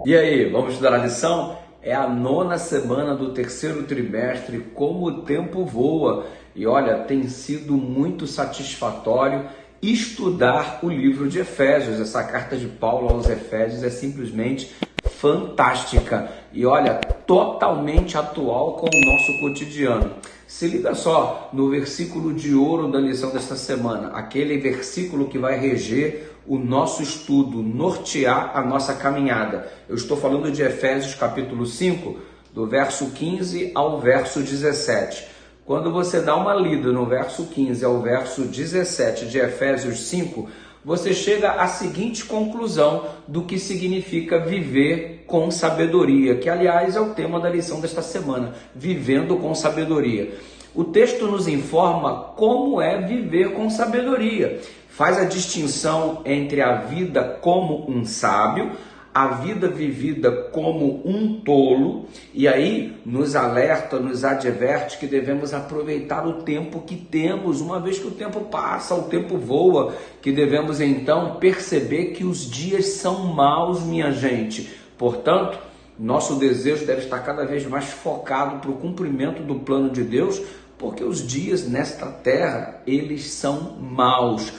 E aí, vamos estudar a lição? É a 9ª semana do terceiro trimestre, como o tempo voa. E olha, tem sido muito satisfatório estudar o livro de Efésios. Essa carta de Paulo aos Efésios é simplesmente fantástica. E olha, totalmente atual com o nosso cotidiano. Se liga só no versículo de ouro da lição desta semana, aquele versículo que vai reger o nosso estudo, nortear a nossa caminhada. Eu estou falando de Efésios capítulo 5, do verso 15 ao verso 17. Quando você dá uma lida no verso 15 ao verso 17 de Efésios 5, você chega à seguinte conclusão do que significa viver com sabedoria, que aliás é o tema da lição desta semana, vivendo com sabedoria. O texto nos informa como é viver com sabedoria. Faz a distinção entre a vida como um sábio, a vida vivida como um tolo, e aí nos alerta, nos adverte que devemos aproveitar o tempo que temos, uma vez que o tempo passa, o tempo voa, que devemos então perceber que os dias são maus, minha gente. Portanto, nosso desejo deve estar cada vez mais focado para o cumprimento do plano de Deus, porque os dias nesta terra, eles são maus.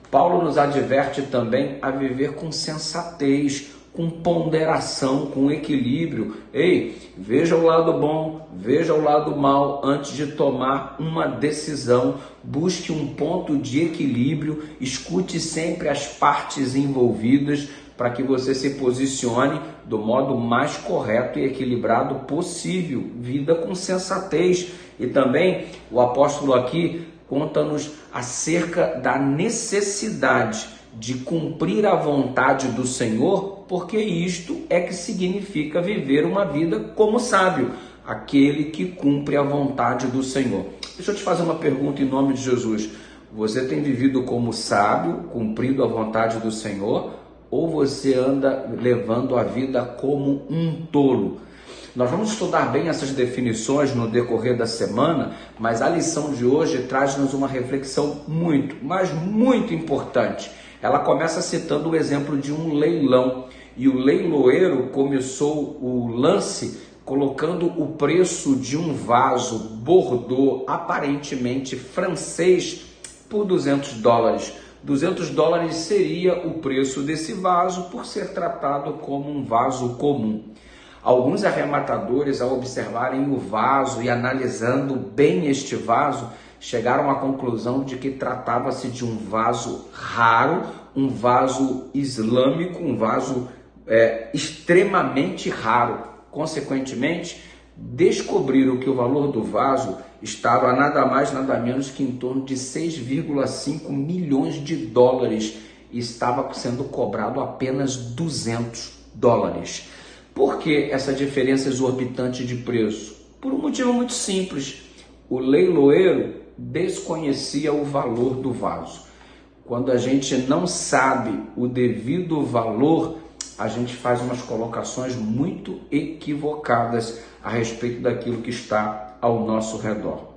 Paulo nos adverte também a viver com sensatez, com ponderação, com equilíbrio. Ei, veja o lado bom, veja o lado mal antes de tomar uma decisão. Busque um ponto de equilíbrio, escute sempre as partes envolvidas para que você se posicione do modo mais correto e equilibrado possível. Vida com sensatez. E também o apóstolo aqui conta-nos acerca da necessidade de cumprir a vontade do Senhor, porque isto é que significa viver uma vida como sábio, aquele que cumpre a vontade do Senhor. Deixa eu te fazer uma pergunta em nome de Jesus. Você tem vivido como sábio, cumprindo a vontade do Senhor, ou você anda levando a vida como um tolo? Nós vamos estudar bem essas definições no decorrer da semana, mas a lição de hoje traz-nos uma reflexão muito importante. Ela começa citando o exemplo de um leilão, e o leiloeiro começou o lance colocando o preço de um vaso Bordeaux, aparentemente francês, por $200. $200 seria o preço desse vaso por ser tratado como um vaso comum. Alguns arrematadores, ao observarem o vaso e analisando bem este vaso, chegaram à conclusão de que tratava-se de um vaso raro, um vaso islâmico, um vaso extremamente raro. Consequentemente, descobriram que o valor do vaso estava nada mais, nada menos que em torno de $6,5 milhões e estava sendo cobrado apenas $200. Por que essa diferença exorbitante de preço? Por um motivo muito simples. O leiloeiro desconhecia o valor do vaso. Quando a gente não sabe o devido valor, a gente faz umas colocações muito equivocadas a respeito daquilo que está ao nosso redor.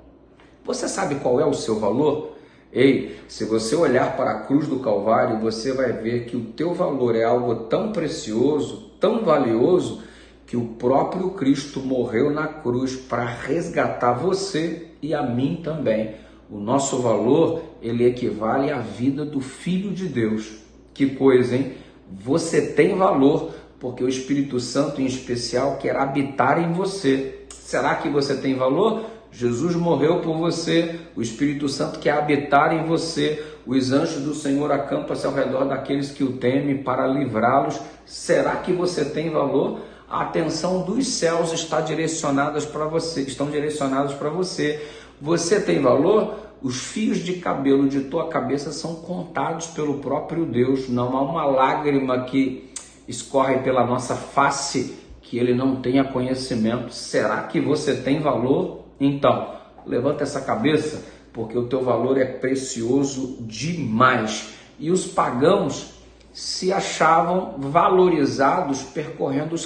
Você sabe qual é o seu valor? Ei, se você olhar para a cruz do Calvário, você vai ver que o teu valor é algo tão precioso, tão valioso, que o próprio Cristo morreu na cruz para resgatar você e a mim também. O nosso valor, ele equivale à vida do Filho de Deus. Que coisa, hein? Você tem valor porque o Espírito Santo, em especial, quer habitar em você. Será que você tem valor? Jesus morreu por você, o Espírito Santo quer habitar em você, os anjos do Senhor acampam-se ao redor daqueles que o temem para livrá-los. Será que você tem valor? A atenção dos céus estão direcionados para você. Você tem valor? Os fios de cabelo de tua cabeça são contados pelo próprio Deus. Não há uma lágrima que escorre pela nossa face que ele não tenha conhecimento. Será que você tem valor? Então, levanta essa cabeça, porque o teu valor é precioso demais. E os pagãos se achavam valorizados percorrendo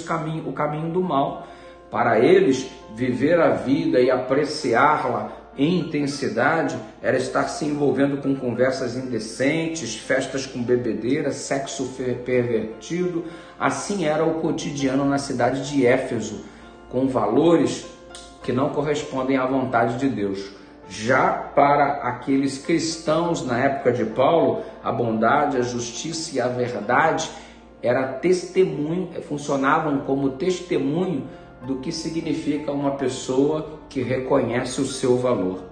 o caminho do mal. Para eles, viver a vida e apreciá-la em intensidade era estar se envolvendo com conversas indecentes, festas com bebedeira, sexo pervertido. Assim era o cotidiano na cidade de Éfeso, com valores que não correspondem à vontade de Deus. Já para aqueles cristãos na época de Paulo, a bondade, a justiça e a verdade era testemunho, funcionavam como testemunho do que significa uma pessoa que reconhece o seu valor.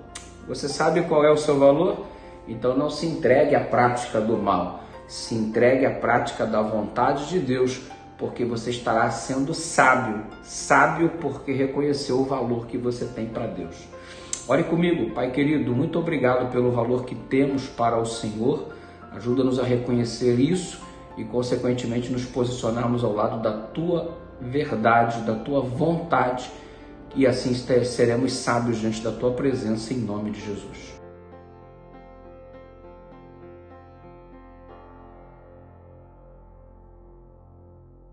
Você sabe qual é o seu valor? Então não se entregue à prática do mal, se entregue à prática da vontade de Deus, porque você estará sendo sábio, sábio porque reconheceu o valor que você tem para Deus. Ore comigo, Pai querido, muito obrigado pelo valor que temos para o Senhor, ajuda-nos a reconhecer isso e consequentemente nos posicionarmos ao lado da Tua verdade, da Tua vontade, e assim seremos sábios diante da Tua presença, em nome de Jesus.